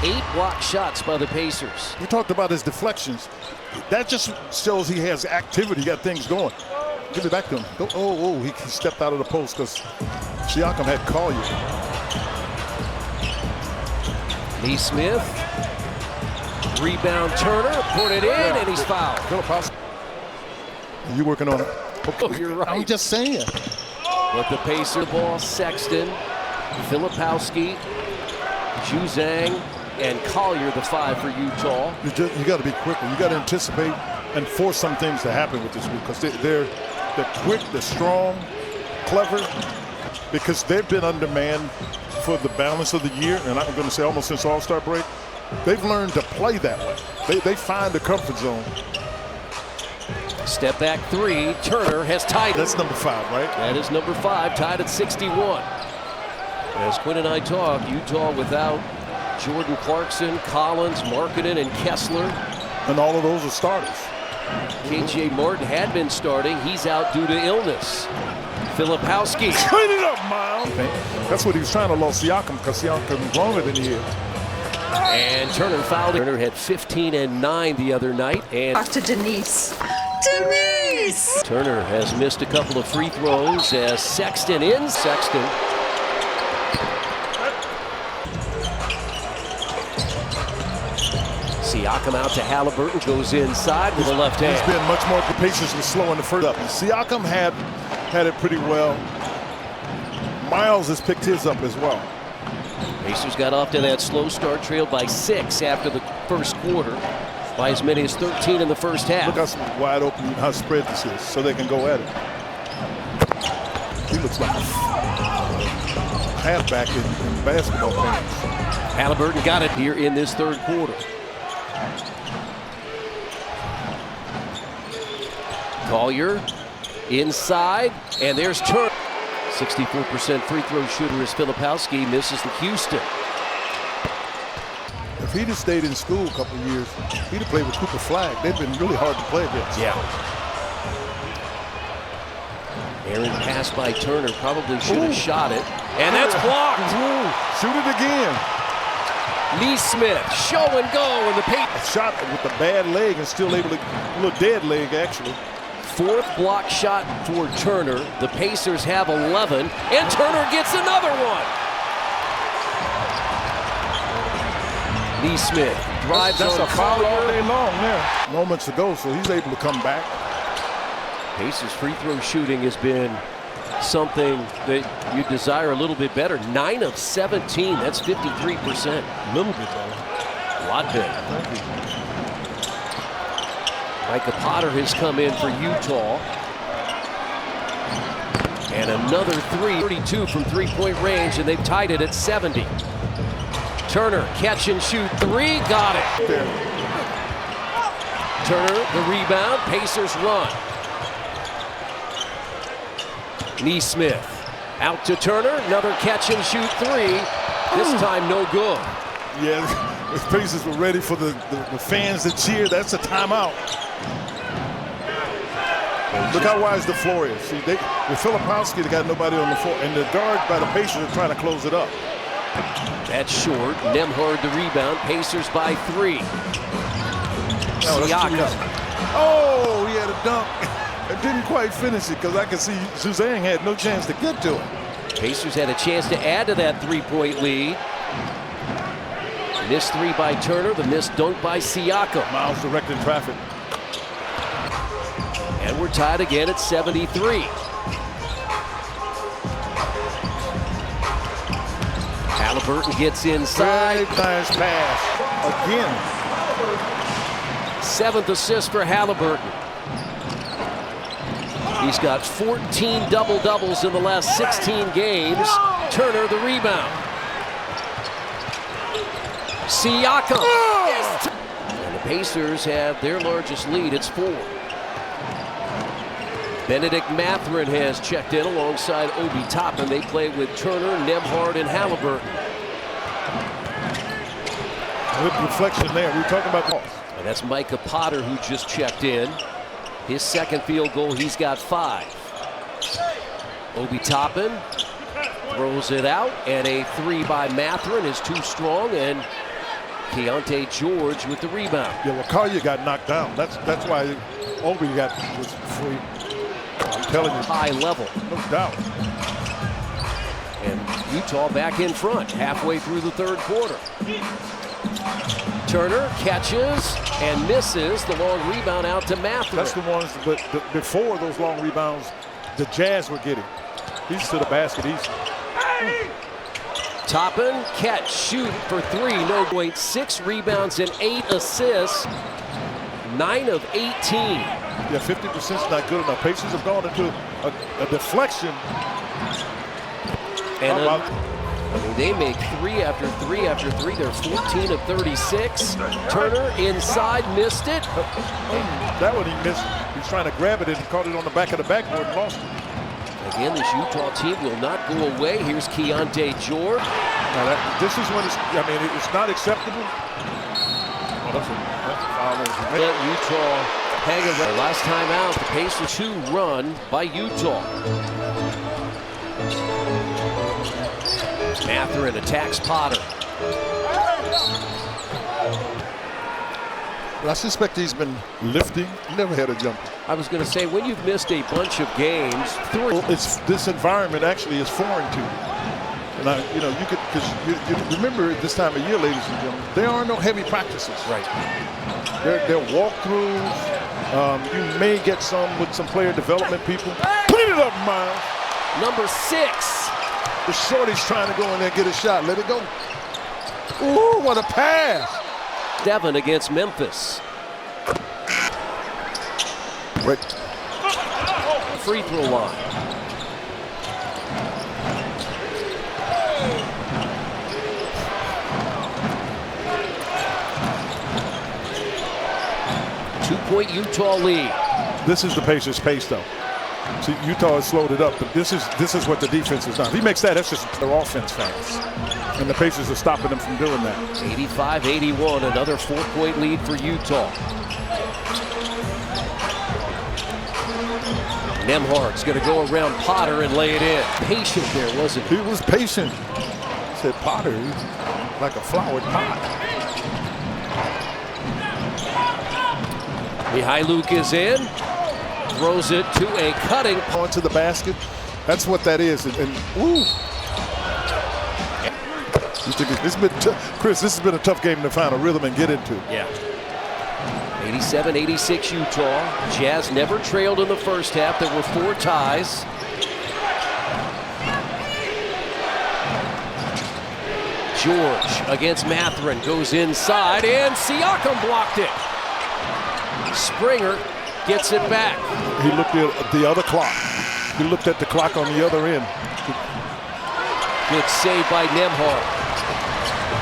8 block shots by the Pacers. We talked about his deflections. That just shows he has activity, got things going. Give it back to him. Go, oh, he stepped out of the post because Siakam had Collier. Smith. Rebound Turner, put it in, and he's fouled. You working on it? Oh, you're right. I'm just saying. But the Pacers ball, Sexton, Filipowski, Juzang, and Collier, the 5 for Utah. You got to be quicker. You got to anticipate and force some things to happen with this group because they're quick, they're strong, clever, because they've been undermanned for the balance of the year, and I'm going to say almost since All-Star break. They've learned to play that way. They find the comfort zone. Step back 3, Turner has tied it. That's number 5, right? That is number 5, tied at 61. As Quinn and I talk, Utah without Jordan Clarkson, Collins, Markkanen, and Kessler. And all of those are starters. KJ Martin had been starting. He's out due to illness. Filipowski. Clean it up, Miles. That's what he was trying to lose Siakam because Siakam is longer than he is. And Turner fouled. Turner had 15 and 9 the other night. And After Denise. Turner has missed a couple of free throws as Sexton in. Sexton. Siakam out to Halliburton, goes inside with the left hand. He's been much more capacious and slow in the first up. Siakam had it pretty well. Miles has picked his up as well. Pacers got off to that slow start, trailed by 6 after the first quarter, by as many as 13 in the first half. Look how wide open, how spread this is, so they can go at it. He looks like a halfback in basketball games. Halliburton got it here in this third quarter. Collier inside, and there's Turner. 64% free throw shooter is Filipowski, misses the Houston. If he'd have stayed in school a couple of years, he'd have played with Cooper Flagg. They've been really hard to play against. Yeah. Aaron pass by Turner, probably should have shot it. And that's blocked. Shoot it again. Smith, show and go in the paint. A shot with a bad leg and still able to, a little dead leg actually. 4th block shot for Turner. The Pacers have 11, and Turner gets another one. Smith drives That's on a foul Collier. all day long there. Moments ago, so he's able to come back. Pacers free throw shooting has been something that you desire a little bit better. 9 of 17, that's 53%. A little bit better. A lot better. Micah Potter has come in for Utah. And another 32 from three-point range, and they've tied it at 70. Turner, catch and shoot 3, got it. There. Turner, the rebound, Pacers run. Smith, out to Turner, another catch and shoot 3. This time no good. Yeah, the Pacers were ready for the fans to cheer. That's a timeout. Look how wide the floor is. See, with Filipowski, they got nobody on the floor, and the guards by the Pacers are trying to close it up. That's short. Nemhard the rebound. Pacers by 3. Siakam. Oh, he had a dunk. It didn't quite finish it because I could see Juzang had no chance to get to it. Pacers had a chance to add to that 3-point lead. Missed 3 by Turner. The missed dunk by Siakam. Miles directing traffic. And we're tied again at 73. Halliburton gets inside. Great nice pass. Again. 7th assist for Halliburton. He's got 14 double-doubles in the last 16 games. Turner the rebound. Siakam. And the Pacers have their largest lead. It's 4. Benedict Mathurin has checked in alongside Obi Toppin. They play with Turner, Nemhard, and Halliburton. Good reflection there. We were talking about balls. And that's Micah Potter who just checked in. His second field goal, he's got 5. Obi Toppin throws it out, and a 3 by Mathurin is too strong, and Keontae George with the rebound. Yeah, well, Collier got knocked down. That's why Obi was free. I'm telling you. High level. No doubt. And Utah back in front halfway through the third quarter. Turner catches and misses the long rebound out to Matthew. That's the ones that before those long rebounds, the Jazz were getting. He's to the basket easy. Toppin, catch, shoot for three, no point. 6 rebounds and 8 assists. 9 of 18. Yeah, 50% is not good enough. Pacers have gone into a deflection. And they make 3 after 3 after 3. They're 14 of 36. Turner inside, missed it. That one he missed. He's trying to grab it and caught it on the back of the backboard and lost it. Again, this Utah team will not go away. Here's Keontae George. Now this is when it's not acceptable. Oh, that's a foul. Let Utah hang around. Last time out, the Pacers 2 run by Utah. Mathurin attacks Potter. I suspect he's been lifting. Never had a jumper. I was going to say, when you've missed a bunch of games, this environment actually is foreign to you. And you could, because you remember at this time of year, ladies and gentlemen, there are no heavy practices. Right. They're walkthroughs. You may get some with some player development people. Clean it up, Miles. Number 6. The shorty's trying to go in there and get a shot. Let it go. Ooh, what a pass. 7 against Memphis. Right. Free throw line. Two-point Utah lead. This is the Pacers' pace, though. See, Utah has slowed it up, but this is what the defense is done. If he makes that, that's just their offense fans. And the Pacers are stopping them from doing that. 85-81, another 4-point lead for Utah. Nembhard's going to go around Potter and lay it in. Patient there, wasn't he? He was patient. Said Potter, he's like a flowered pot. Mihailuk is in. Throws it to a cutting. Onto the basket. That's what that is. And ooh. Chris, this has been a tough game to find a rhythm and get into. Yeah. 87-86 Utah. Jazz never trailed in the first half. There were 4 ties. George against Mathurin goes inside, and Siakam blocked it. Springer gets it back. He looked at the other clock. He looked at the clock on the other end. Good save by Nembhard.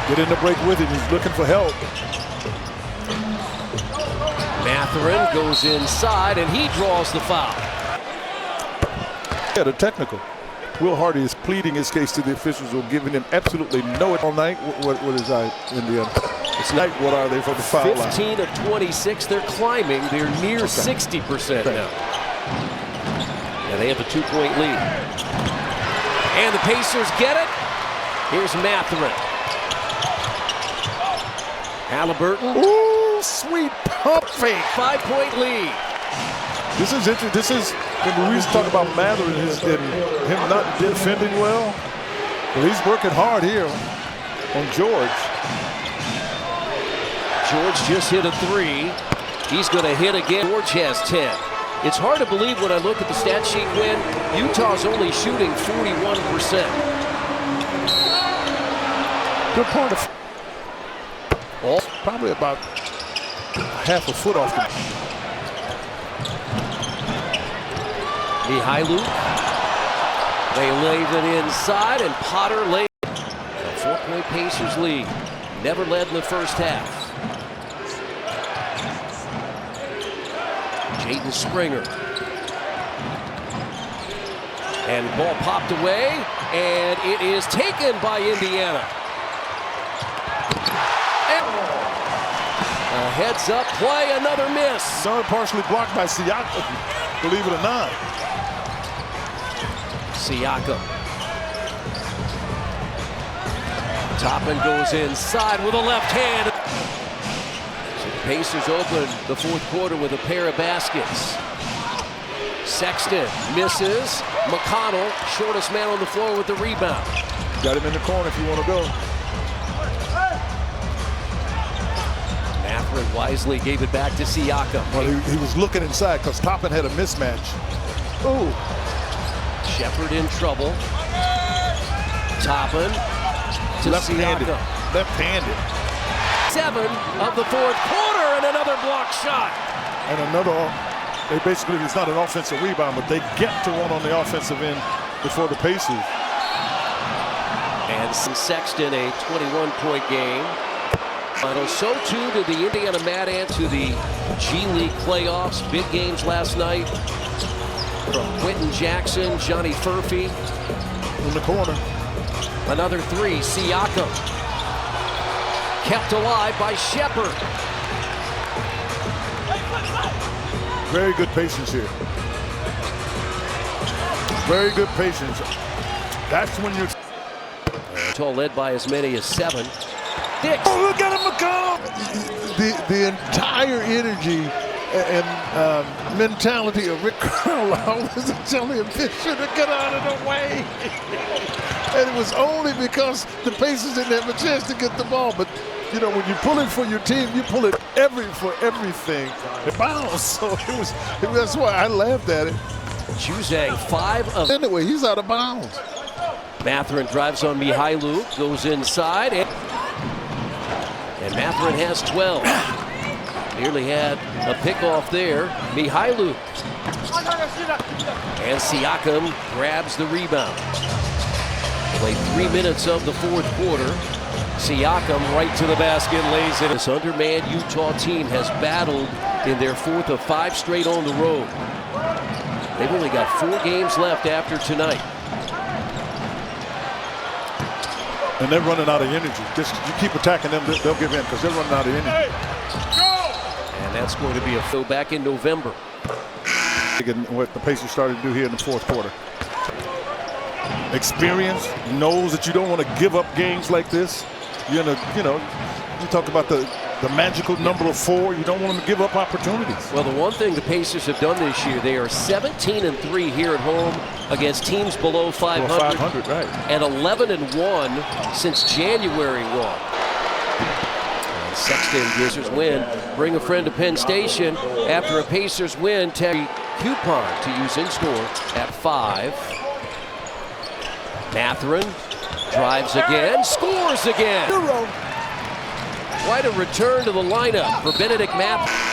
Get in the break with him. He's looking for help. Mathurin goes inside, and he draws the foul. Yeah, the technical. Will Hardy is pleading his case to the officials who are giving him absolutely no all night. What is that in the end? It's night. What are they for the foul line? 15 of 26. They're climbing. They're near 60% now. Yeah, they have a 2-point lead. And the Pacers get it. Here's Mathurin. Halliburton. Ooh, sweet pump fake. 5-point lead. This is interesting. This is when we used to talk about Mathurin and him not defending well. Well, he's working hard here on George. George just hit a 3. He's going to hit again. George has 10. It's hard to believe when I look at the stat sheet when Utah's only shooting 41%. Good part of probably about half a foot off the. Mihailuk. They leave it inside, and Potter laid a 4-point Pacers lead. Never led in the first half. Jaden Springer. And ball popped away, and it is taken by Indiana. And a heads-up play, another miss. Son partially blocked by Siakam, believe it or not. Siakam. Toppin goes inside with a left hand. Pacers open the fourth quarter with a pair of baskets. Sexton misses. McConnell, shortest man on the floor with the rebound. Got him in the corner if you want to go. Mathurin wisely gave it back to Siakam. Well, he was looking inside because Toppin had a mismatch. Ooh. Shepherd in trouble. Toppin to Left-handed. Siakam. Left-handed. 7 of the fourth quarter and another block shot. And another, they basically, it's not an offensive rebound, but they get to one on the offensive end before the Pacers. And Sexton, a 21-point game. So too did the Indiana Mad Ants to the G League playoffs. Big games last night from Quentin Jackson, Johnny Furphy. In the corner. Another 3, Siakam. Kept alive by Shepherd. Very good patience here. Very good patience. That's when you're... Utah led by as many as 7. Dix. Oh, look at him, McConnell! The entire energy and mentality of Rick Carlisle was telling him this should have got out of the way. And it was only because the Pacers didn't have a chance to get the ball. But, you know, when you pull it for your team, you pull it for everything. It bounced. So that's why I laughed at it. Juzang, 5 of... Anyway, he's out of bounds. Mathurin drives on Mihailu, goes inside, and Mathurin has 12. Nearly had a pickoff there. Mihailu. And Siakam grabs the rebound. Played 3 minutes of the fourth quarter. Siakam right to the basket, lays it. This undermanned Utah team has battled in their 4th of 5 straight on the road. They've only got 4 games left after tonight. And they're running out of energy. Just you keep attacking them, they'll give in because they're running out of energy. And that's going to be a fill back in November. What the Pacers started to do here in the fourth quarter. Experience, knows that you don't want to give up games like this. You talk about the magical number of 4. You don't want them to give up opportunities. Well, the one thing the Pacers have done this year, they are 17-3 here at home against teams below 500. Well, 500, right. And 11-1 since January 1. And Sexton, Pacers win. Bring a friend to Penn Station after a Pacers win. Terry coupon to use in store at 5. Mathurin drives again, scores again. Quite a return to the lineup for Benedict Mathurin.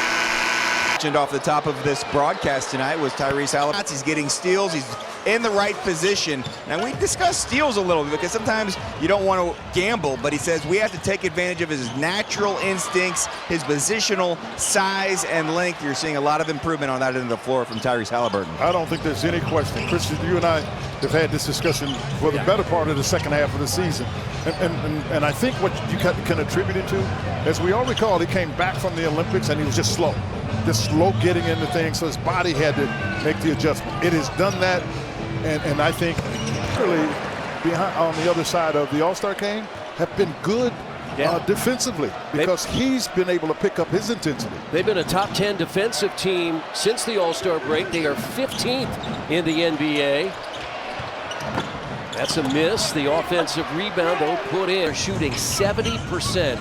Off the top of this broadcast tonight was Tyrese Halliburton. He's getting steals. He's in the right position. Now, we discussed steals a little bit because sometimes you don't want to gamble, but he says we have to take advantage of his natural instincts, his positional size and length. You're seeing a lot of improvement on that end of the floor from Tyrese Halliburton. I don't think there's any question. Christian, you and I have had this discussion for the better part of the second half of the season. And I think what you can attribute it to, as we all recall, he came back from the Olympics and he was just slow getting into things, so his body had to make the adjustment. It has done that, and I think really behind on the other side of the All-Star game have been good defensively because he's been able to pick up his intensity. They've been a top 10 defensive team since the All-Star break. They are 15th in the NBA. That's a miss. The offensive rebound don't put in. They're shooting 70%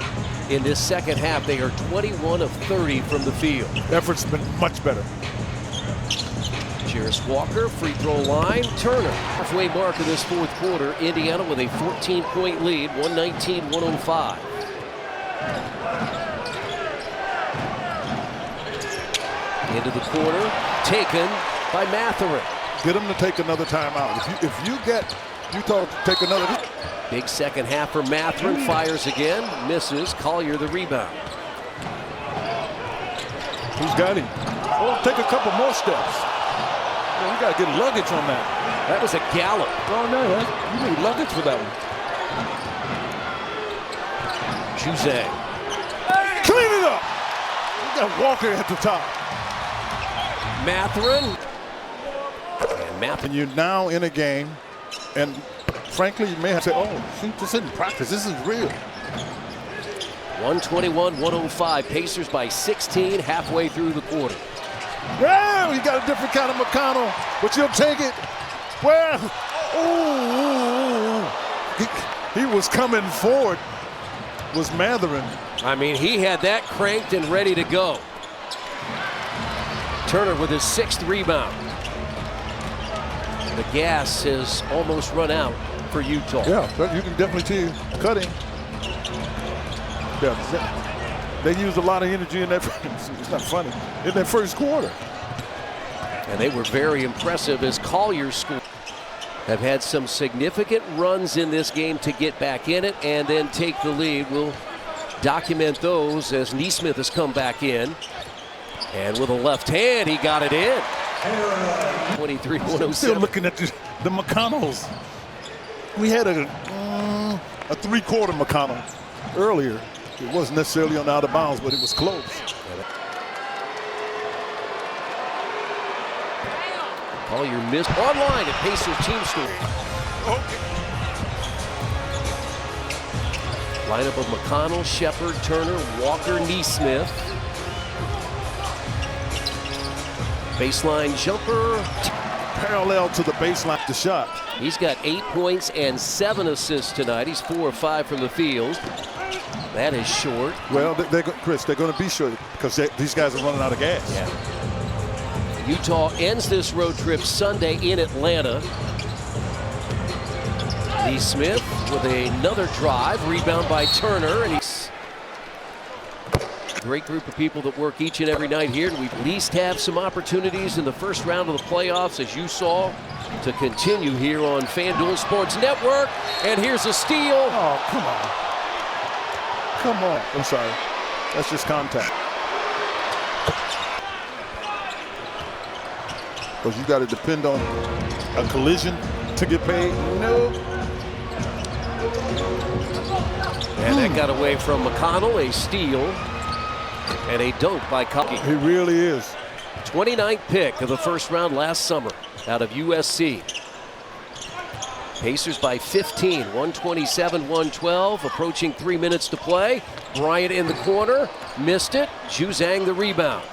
in this second half. They are 21 of 30 from the field. Effort's been much better. Jarris Walker, free throw line. Turner, halfway mark of this fourth quarter. Indiana with a 14-point lead, 119-105. Into the corner, taken by Mathurin. Get him to take another timeout. If you get Utah to take another. Big second half for Mathurin. Fires again, misses. Collier the rebound. Who's got him? Oh, take a couple more steps. Man, you got to get luggage on that. That was a gallop. Oh, no, you need luggage for that one. Juzang. Clean it up. You got Walker at the top. Mathurin. And And you're now in a game, and frankly, you may have to say, oh, shoot, this isn't practice. This is real. 121-105. Pacers by 16 halfway through the quarter. Well, you got a different kind of McConnell, but you'll take it. Well, he was coming forward, was Matherin. I mean, he had that cranked and ready to go. Turner with his 6th rebound. The gas has almost run out for Utah. Yeah, but you can definitely see cutting. Yeah, they used a lot of energy in that. It's not funny in that first quarter. And they were very impressive as Collier's school have had some significant runs in this game to get back in it and then take the lead. We'll document those as Neesmith has come back in. And with a left hand, he got it in. 23-107. Still looking at the McConnells. We had a 3/4 McConnell earlier. It wasn't necessarily on out of bounds, but it was close. Collier missed online at Pacers Team Store. Lineup of McConnell, Shepard, Turner, Walker, Neesmith. Baseline jumper. Parallel to the baseline, the shot. He's got 8 points and 7 assists tonight. He's 4 of 5 from the field. That is short. Well, Chris, they're going to be short because these guys are running out of gas. Yeah. Utah ends this road trip Sunday in Atlanta. Neesmith with another drive, rebound by Turner, and he's a great group of people that work each and every night here. And we at least have some opportunities in the first round of the playoffs, as you saw, to continue here on FanDuel Sports Network. And here's a steal. Oh, come on. Come on. I'm sorry. That's just contact. Because you got to depend on a collision to get paid. No. And that got away from McConnell, a steal, and a dunk by Collier. He really is. 29th pick of the first round last summer out of USC. Pacers by 15, 127-112, approaching 3 minutes to play. Bryant in the corner, missed it. Juzang the rebound.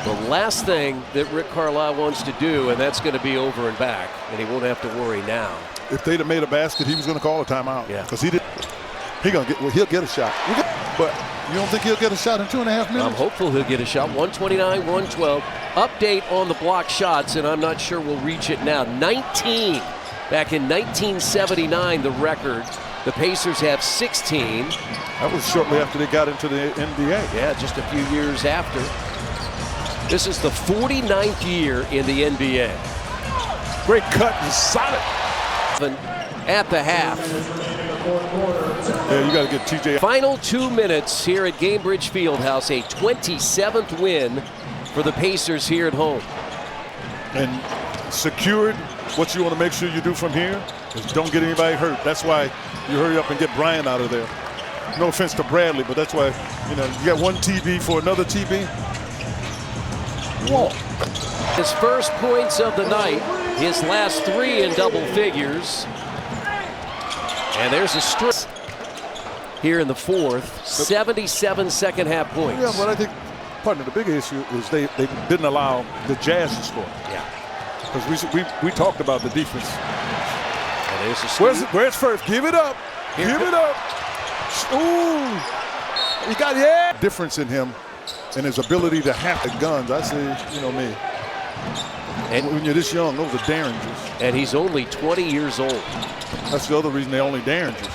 The last thing that Rick Carlisle wants to do, and that's going to be over and back, and he won't have to worry now. If they'd have made a basket, he was going to call a timeout. Yeah. Because he'll get a shot. But you don't think he'll get a shot in 2.5 minutes? I'm hopeful he'll get a shot. 129-112. Update on the block shots, and I'm not sure we'll reach it now. 19. Back in 1979, the record. The Pacers have 16. That was shortly after they got into the NBA. Yeah, just a few years after. This is the 49th year in the NBA. Great cut and solid. At the half. Yeah, you got to get TJ. Final 2 minutes here at Gainbridge Fieldhouse. A 27th win for the Pacers here at home. And secured what you want to make sure you do from here is don't get anybody hurt. That's why you hurry up and get Bryant out of there. No offense to Bradley, but that's why, you got one TB for another TB. Whoa. His first points of the night, his last 3 in double figures. And there's a strip here in the fourth. 77 second half points. Yeah, but I think, partner, the big issue is they didn't allow the Jazz to score. Yeah. Because we talked about the defense. And there's a Where's first? Give it up. Here Give it up. Ooh. He got difference in him and his ability to have the guns. I say, me. And when you're this young, those are derringers. And he's only 20 years old. That's the other reason they only derringers.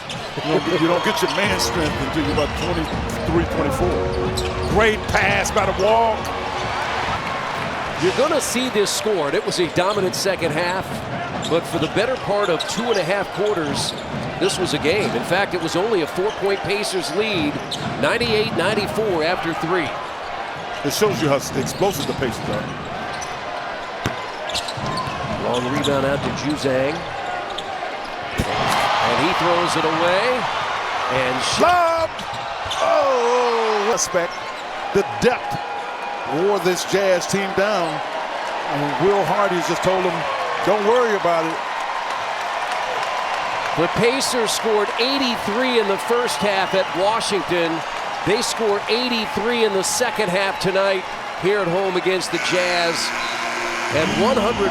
You don't get your man strength until you're about 23, 24. Great pass by the wall. You're going to see this scored. It was a dominant second half, but for the better part of 2.5 quarters, this was a game. In fact, it was only a 4-point Pacers lead, 98-94 after 3. It shows you how explosive the Pacers are. Long rebound out to Juzang. And he throws it away. And lob! Oh, respect. The depth wore this Jazz team down. And Will Hardy just told him, don't worry about it. The Pacers scored 83 in the first half at Washington. They scored 83 in the second half tonight here at home against the Jazz. And 140